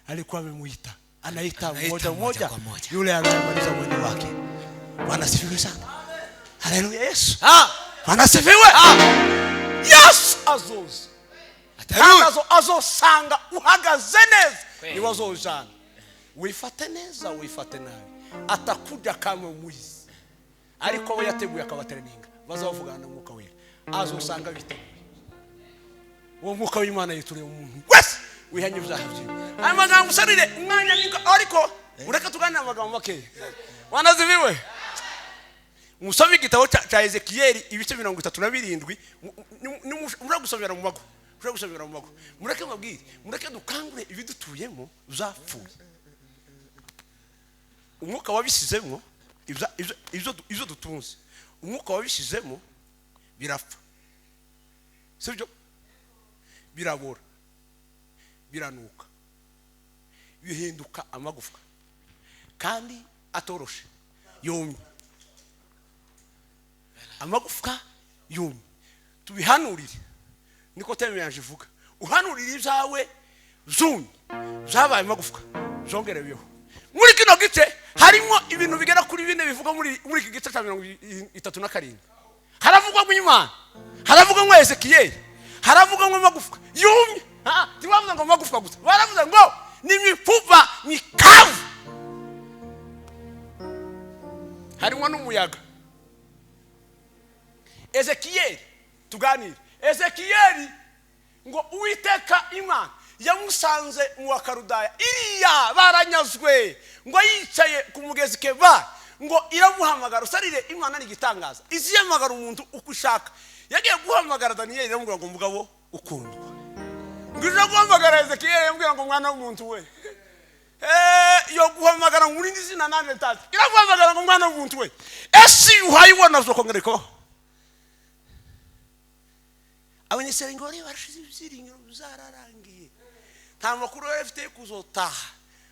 alikuwa amemuita anaita mmoja yule anayemaliza mwendo wake wanasifiwe sana haleluya Yesu wanasifiwe Yesu azoza azosanga uhagaze neza niwe azojana wifate neza wifate nabi atakuja kama mwizi ariko we yateguye akabatereninga bazavugana n'umwuka wera azosanga biteguye uwo mwuka w'Imana yituriye umuntu wese wihanye ibyaha byiwe aya magambo usarire umwanya ninka ariko ureka tuganira amagambo make wanaziviwe musome igitabo cha Ezekiel ibice 37 mura gusomera mu mago mureke mabwire mureke dukangure ibidutuyemo uzapfuye umwuka wabisizemo izo dutunze umwuka wabisizemo birapfa sibyo birabora biranuka bihinduka amagufwa kandi atoroshe yomye amagufwa yomye tubihanurire niko teme yanje ivuga uhanurire ibyawe zumye zabaye amagufwa zongereweho muri kino gice harimo ibintu bigera kuri bine bivuga muri iki gice cya 37 haravugwa mu Imana haravugwa mu Ezekiel haravugwa mu magufwa yumye tibavuga ngo magufwa gusa baravuga ngo ni mifupa mikavu harimo n'umuyaga Ezekiel tuganire Ezekiel ngo Uwiteka Imana yamusanze mu Wakarudaya iriya baranyazwe ngo yicaye ku mugezi Keba ngo iramuhamagara usarire Imana ni gitangaza iziyamagara umuntu ukushaka yagiye guhamagara Daniel iramubwira ngo mugabo ukundwa ngije guhamagara Ezekiel yambwira ngo mwana w'umuntu we yo guhamagara muri ndizina nane tatu iraguhamagara ngo mwana w'umuntu we esi uhayibona zokongereko abanyeserengori barashize ibyiringiro bizararangiye nta makuru bafite kuzotaha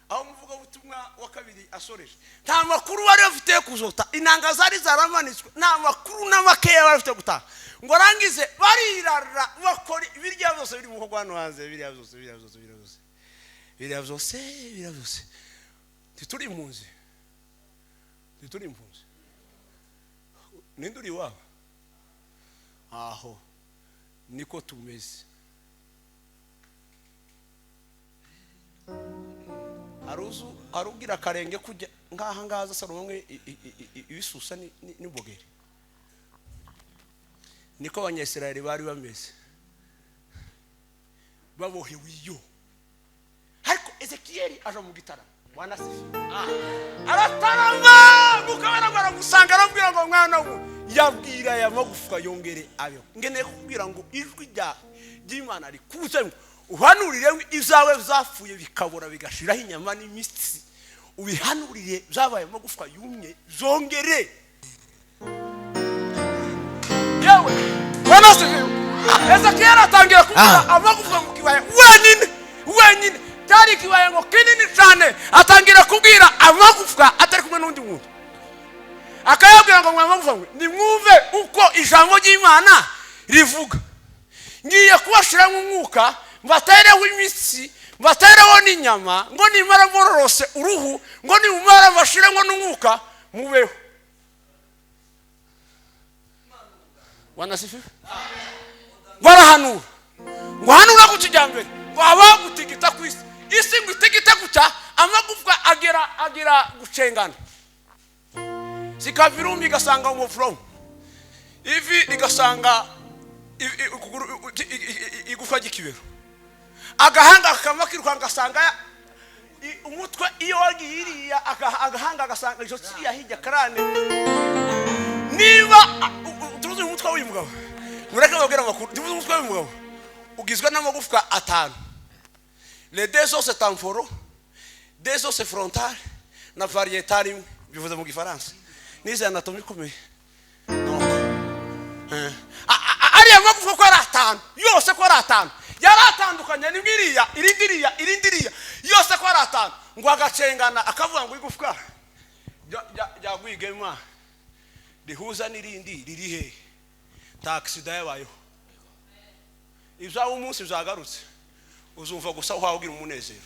aho muvuga ubutumwa wa kabiri asoreje nta makuru bari bafite kuzota inanga zari zaramanitswe nta makuru n'amakeya bari bafite gutaha ngo rangize barirara bakora ibirya byose biri mu kogwano hanze birya byose tituri impunzi ninduri wabo aho niko tumeze arugira karenge kujya ngaha ngaza sarumwe ibisusa n'ibogere niko abanyesirayeli bari bameze babohewe iyo ariko Ezekiel aje mu gitara wanasifi aratarama mukabana baragusanga arambwira ngo mwana yabwira ya magufwa yongere ayo ngene kubwira ngo ijwi ry'Imana rikuze uhanurire izawe zapfuye bikabora bigashiraho inyama n'imitsi ubihanurire zabaye magufwa yumye zongere yewe wanasifi Ezekiel atangira kuvuga amagufwa mukibaya wenyine cyari kibaye ngo kinini cyane atangira kubwira amagufwa atari kumwe n'undi muntu akayabwira ngo mwamagufwa ni mwumve uko ijambo ry'Imana rivuga ngiye kubashiramo umwuka mbatereho imitsi mbatereho n'inyama ngo nimara mororose uruhu ngo nimara bashiremo n'umwuka mubeho wanasifiwe barahanura ngo hanura kukijyambere ngo abagutigita kwisi isi ngo itigita guca amagufwa agera gucengana sikavirumbi gasanga umufrom ivi ligasanga igufa gikibero agahanga kamakiruka ngasanga umutwe iyo wagiriya agahanga gasanga ijo kiriya hirya karane niba tuvuze umutwe w'umugabo mureke babwira makuru tuvuze umutwe w'umugabo ugizwe n'amagufwa 5 les deux os temporaux deux os frontales na variétal bivuze mu gifaransa nize anatomy kumeye ari amagufwa ko ari 5 yose ko ari 5 yaratandukanye n'ingiriya irindiriya yose ko ari 5 ngo agacengana akavuga ngo igufwa jagwigema rihuza n'irindi riri he taxi dayabayo ibyo umunsi uzagarutse uzumva gusa uhagira umunezero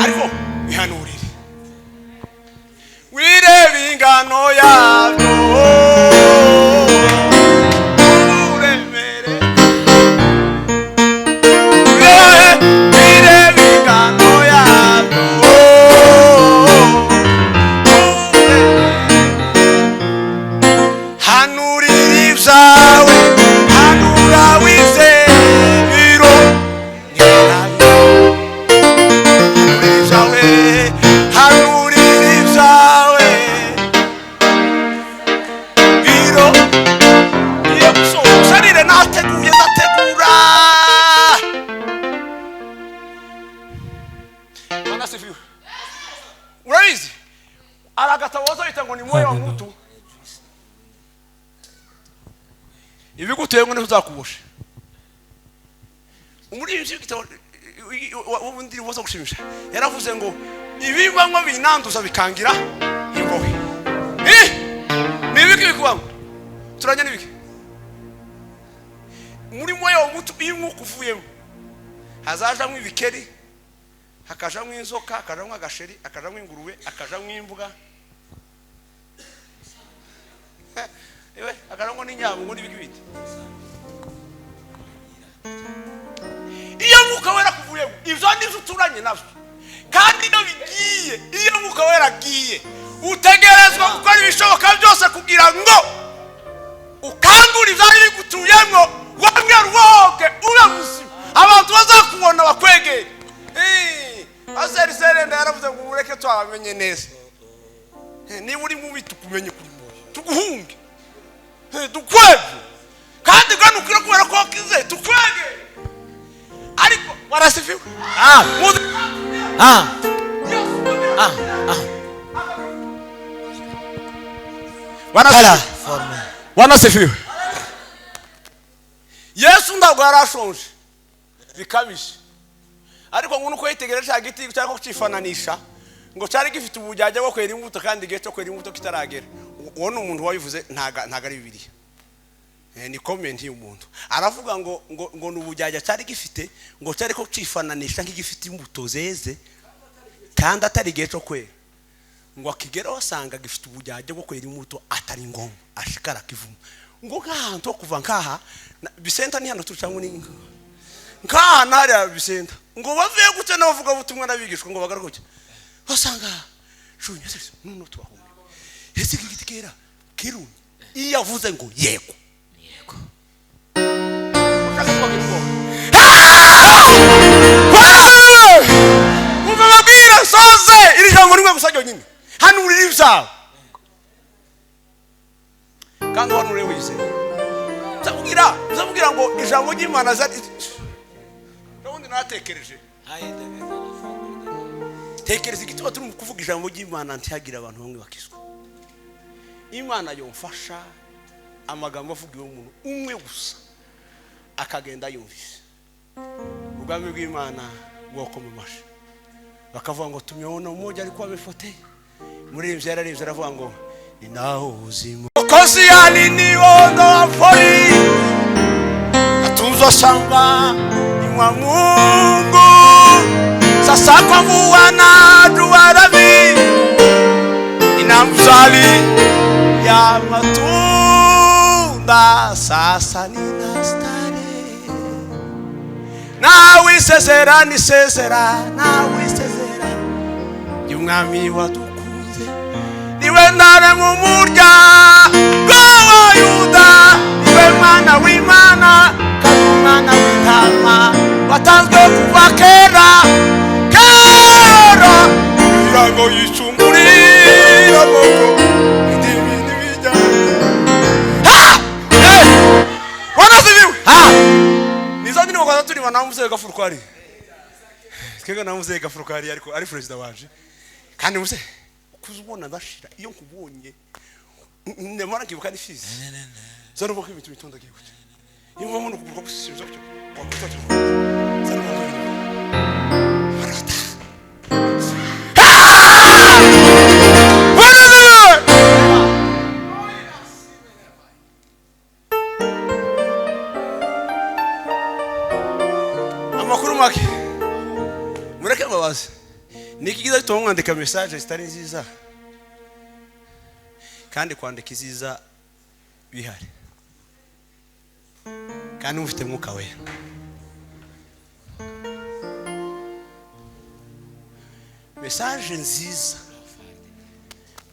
ariko bihanurire wirebe ingano yabyo uremere wirebe ingano yabyo hanurire ibyawe hanura wizero hanurire ibyawe biro iyo gusohorire nateguye ndategura anasifiwe urabizi aragataboza bita ngo ni moyo wa mtu ibiguteye ngo ntuzakuboshe umuririmbyi w'igitabo wundi woza gushimisha yaravuze ngo ibimba ngo binanduza bikangira imbohe nibiki bikubaho turanye nibiki muri moyo wa mutu imwuka uvuyemo hazajamwe ibikeri hakajamwe inzoka hakajamwe agasheri hakajamwe ingurube hakajamwe imbuga ewe akarango n'inyabo ngo nibiki bite iyo mwuka wera kuvuyemo ivyo ndivyo turanye navyo kandi no bigiye iyo mwuka wera agiye utegerezwa gukora ibishoboka byose kugira ngo ukangura ivyari bigutuyemo wamwe ruwoke ube muzima abantu bazakubona bakwegeye azerisere ndaravuze ngo ureke twabamenye neza niba uri mubi tukumenye kuri tuguhunge tukwege kandi gano ukira kubera ko kize tukwege ariko warasifiwe wanasifiwe Yesu ntabwo yarashonje bikabishe ariko ngo nuko yitegereje agiti cyangwa kucifananisha ngo cyari gifite ubujyaje bwo kwera imbuto kandi geto kwera imbuto kitaragera uwo ni umuntu wabivuze ntaga ari Bibiliya ni comment y'umuntu aravuga ngo nubujyaje cyari gifite ngo cyari ko cifananisha nk'igifite imbuto zeze kandi atari geto kwera ngo akigera wasanga gifite ubujyaje bwo kwera imbuto atari ngombwa ashikara kivumo ngo nkahantu kuva nkaha bisenta ni hano tucangwe n'inka nkaha nari bisenta ngo bavuye gute navuga butumwa nabigishwa ngo bagaruke wasanga shunya sese nuno twahumye ese kigitikera kiruni iyo avuze ngo yego umva babwira soze iri jambo rimwe gusa nyine hano uri ibyawe kandi hano uri wese nzabwira ngo ijambo ry'Imana zati n'ubundi natekereje tekereza igituma turi kuvuga ijambo ry'Imana ntihagira abantu bamwe bakizwa Imana yomfasha amagambo avugiwe umuntu umwe gusa akagenda yumvise ubwami bw'Imana wako mamashi bakavuga ngo tumeona mmoja alikuwa amefotei muremvye yararevye aravuga ngo ni naho uzima kozi aliniondoa pori atunzwa shamba ni mwa Mungu sasa kwa mvua na jua rabi inamzali ya matunda sasa ninastare nawe isezera nisezera nawe isezera y'umwami wadukunze niwe ntare mu murya wa Yuda niwe mwana w'Imana kandi umwana w'intama watanzwe kuva kera irago yicungurira moko ndibindi bijyanye wanazibiwe nizo ndimo kwa turi banamuze gafurukari twega namuze gafurukari ariko ari president wanje kandi muze kuzubona ndashira iyo nkubonye ndemara kibuka ni fizi zano boko ibintu bitonda kibuka iyo mama no kubuka gusiza cyo wakuta cyo zano boko amakuru make mureke babaze niki kiza twandika message zitari nziza kandi kwandika iziza bihari kandi ufite mwuka we message nziza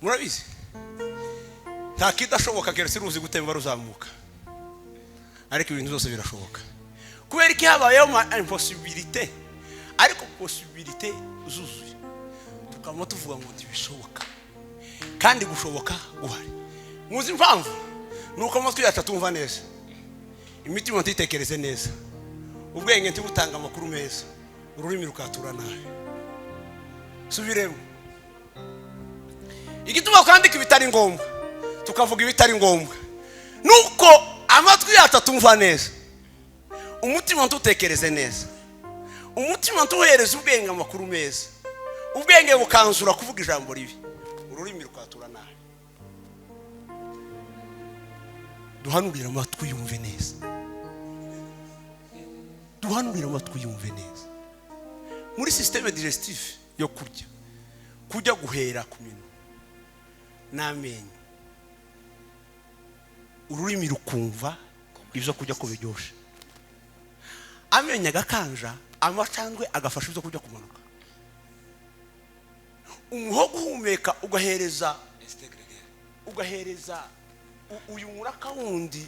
murabizi nta kidashoboka keretse ruzi gutemba ruzamuka ariko ibintu byose birashoboka kubera iki habayeho impossibilité ariko possibilité zuzuye tukamo tuvuga ngo ntibishoboka kandi gushoboka guhari muzi impamvu nuko amatwi yacu atumva neza imitima ntitekereze neza ubwenge ntibutanga amakuru meza ururimi rukatura nabi subiremo igituma kwandika ibitari ngombwa tukavuga ibitari ngombwa nuko amatwi yacu atumva neza umutima ntutekereze neza umutima ntuhereze ubwenge amakuru meza ubwenge bukanzura kuvuga ijambo ribi ururimi rukatura nabi duhanurira amatwi yumve neza duhanurira amatwi yumve neza muri système digestif yo kujya guhera ku minwa n'amenyo ururimi rukumva ibyo kujya kubiryosha amenyo agakanja amacandwe agafasha ibyo kujya kumanuka umuhogo uhumeka ugahereza uyu muraka wundi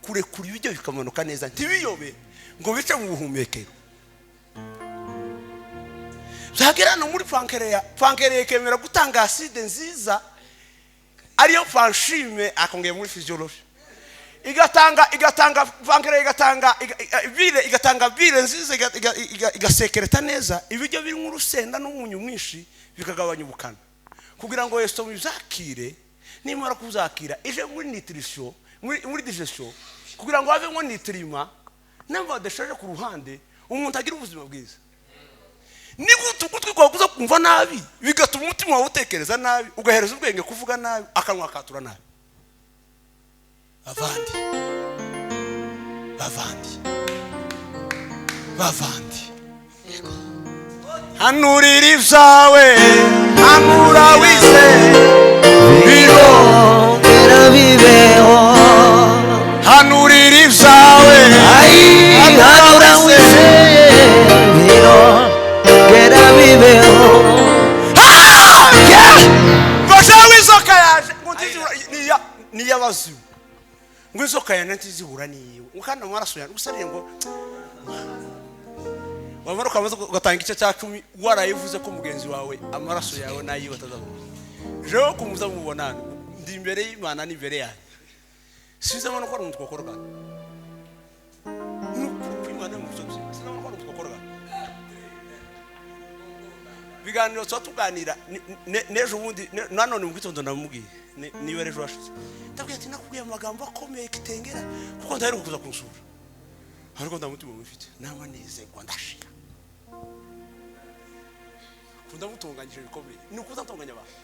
kurekura ibyo bikamanuka neza ntibiyobe ngo bice mu buhumekero byagera no muri pancreas kemera gutanga acide nziza ariyo fanshime akongeye muri physiology igatanga pancreas igatanga bile nziza igasekereta neza ibiryo biri mu rusenda n'umunyu mwinshi bikagabanya ubukana kugira ngo yesto bizakire nimara kuzakira ije muri nutrition muri digestion kugira ngo have ngo nitrima namba deshaje ku ruhande umuntu agira ubuzima bwiza nigutugutwi kwa kuza kumva nabi bigatuma umutima wawe utekereza nabi ugahereza ubwenge kuvuga nabi akanwa katura nabi bavandi hanurira ibyawe hanura wize birongera bibeho hanurira ibyawe hanura wize birongera bibeho bashawe izoka yaje ngo ni yabazimu ngo izoka yana ntizibura niwe ukanda amaraso yana usariye ngo wamara kwamaze gatanga igice cya 10 warayivuze ko mugenzi wawe amaraso yawe nayi batazabona jewe kumuza mubonana ndi imbere y'Imana n'imbere yanyu size mano ko umuntu kokoroga nuko Imana musozi size mano ko umuntu kokoroga biganiro cyo tuganira nejo bundi nanone mu gitondo namubwiye niwe rejo washize ndabwiye ati nakubwiye amagambo akomeye kitengera kuko ndahera kuza kunsura ariko ndamutima mufite namaneze ngo ndashira ndamutunganyije bikomeye ni ukuzatunganya abantu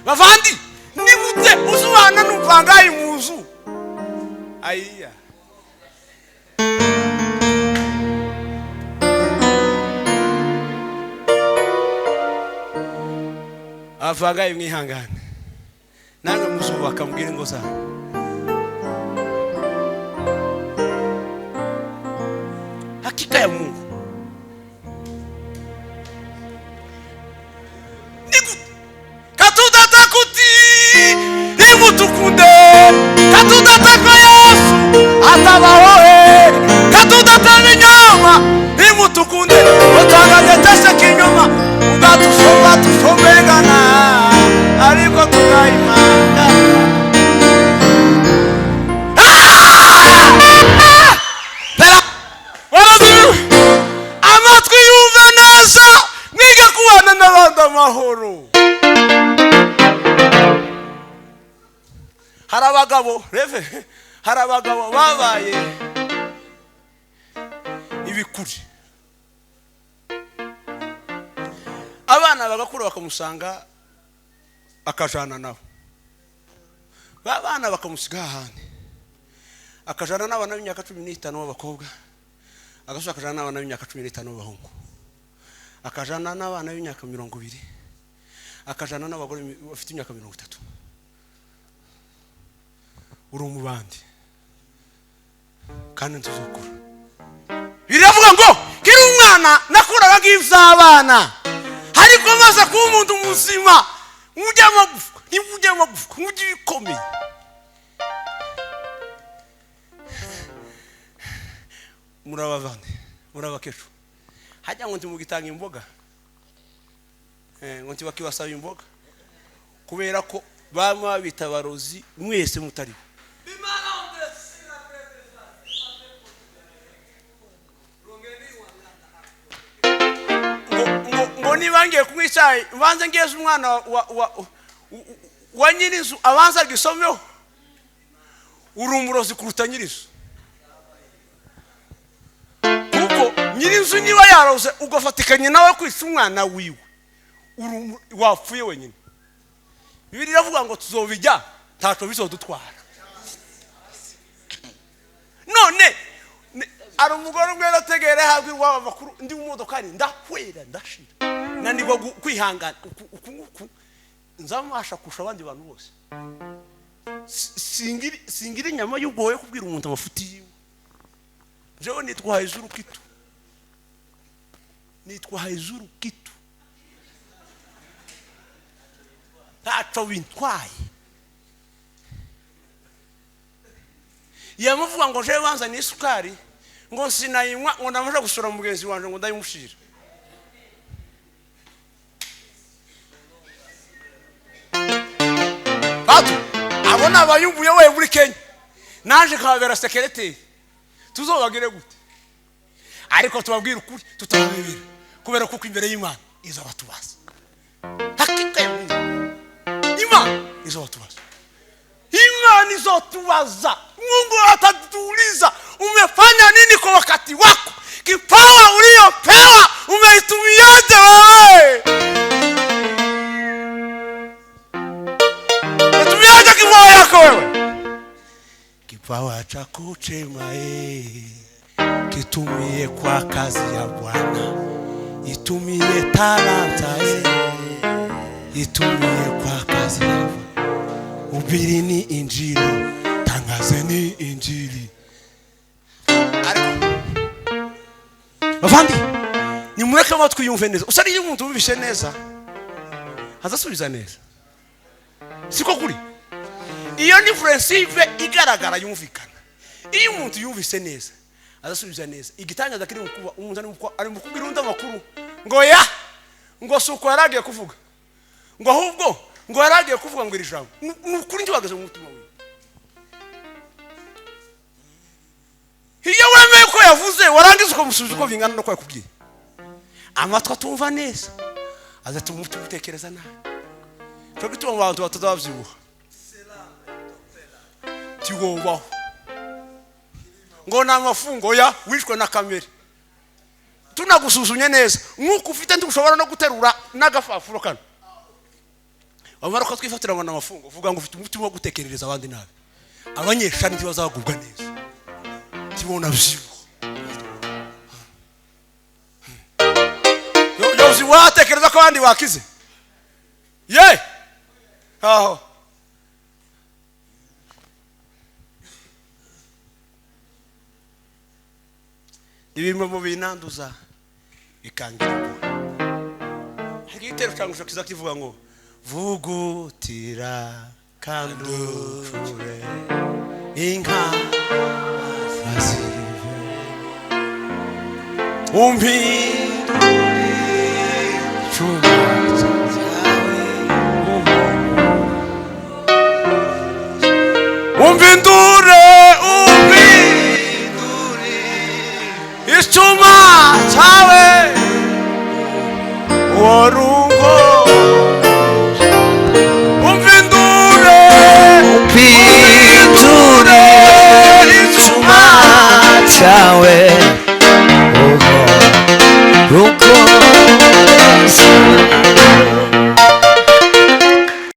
bavandi nigute uzubana n'uvangaye mu nzu ayiya avangaye mwihangane namwe muzubaka mbwira ingo zanyu hakika ya Mungu tukunde katudataka Yesu atabahoe katudataka inyama imutukunde utanganye tese kinyoma ugatusoma tusomegana ariko tugayimanga amatwi yumve neza mwige kubana n'abandi amahoro hari abagabo babaye ibikuri abana bagakura bakamusanga akajana nabo babana bakamusiga ahandi akajana n'abana b'imyaka 15 b'abakobwa agasubira akajana n'abana b'imyaka 15 b'abahungu akajana n'abana b'imyaka 20 akajana n'abagore bafite imyaka 30 uri umubandi kandi ntuzokura biravuga ngo kiri umwana nakuraga nk'izabana ariko maze kuba umuntu muzima ujya amagufwa ntibujya amagufwa ujya ibikomeye murabavande murabakesho hajya ngo ntimugitanga imboga ngo ntibakiwasaba imboga kubera ko bama bitabarozi mwese mutari ngo nibangiye kumwicaye banze ngeze umwana wa nyirizu abanza gisomeho urumurozi kuruta nyirizu kuko nyirizu niba yaroze ugafatikanye nawe kwisa umwana wiwe wapfuye wenyine Bibiri iravuga ngo tuzobijya ntaco bizodutwara none ari umugore umwe nategere habwi waba makuru ndi mu modoka ni ndakwera ndashira nandigo kwihangana uku nzamasha kusha abandi bantu bose singiri nyama y'ugoye kubwira umuntu amafuti yiwe jewe nitwaye izuru kitu tacho wintwaye yamuvuga ngo je banza ni isukari ngo sinayinywa ngo namaje gusura mugenzi wanje ngo ndayimushira batu abona abayumbuye we muri Kenya naje kabera secretary tuzobagire gute ariko tubabwira ukuri tutabibira kubera kuko imbere y'Imana izabatubaza hakika Imana izotubaza Imana izotubaza Mungu atatuuliza umefanya nini kwa wakati wako kipawa uliopewa umeitumiaje wewe umetumiaje kipawa yako wewe kipawa chako chema kitumie kwa kazi ya Bwana itumie talanta itumie kwa kazi ya Bwana ubirini injili tangazeni injili bavandi ni mureke amatwi yumve neza usari y'umuntu ubishe neza azasubiza neza siko kuri iyo ni principe igaragara yumvikana iyo umuntu yumvise neza azasubiza neza igitangaza kiri mukuba umuntu ari mukubira undi amakuru ngo ya ngo suko yaragiye kuvuga ngo ahubwo ngo yaragiye kuvuga ngo iri jambo nukuri ndibagaze mu mutima we iyo wemeye ko yavuze warangiza ukamusubiza uko bingana no kwa yakubwiye amatwi atumva neza azatuma umutima utekereza nabi cyo gituma abantu batazabyibuha tiwobaho ngo namafungo ya wishwe na kamere tunagusuzumye neza nk'uko ufite ntushobora no guterura n'agafafuro kano wamara ko twifatira ngo n'amafungo uvuga ngo ufite umutima wo gutekerereza abandi nabi abanyeshani ntibazagubwa neza tibona byibuha yozi watekereza ko abandi bakize ye aho ibimwe mu binanduza bikangira igitero cyangwa kiza kivuga ngo vugutira kandure inka asive umpindure icyuma cyawe warungo umpindure icyuma cyawe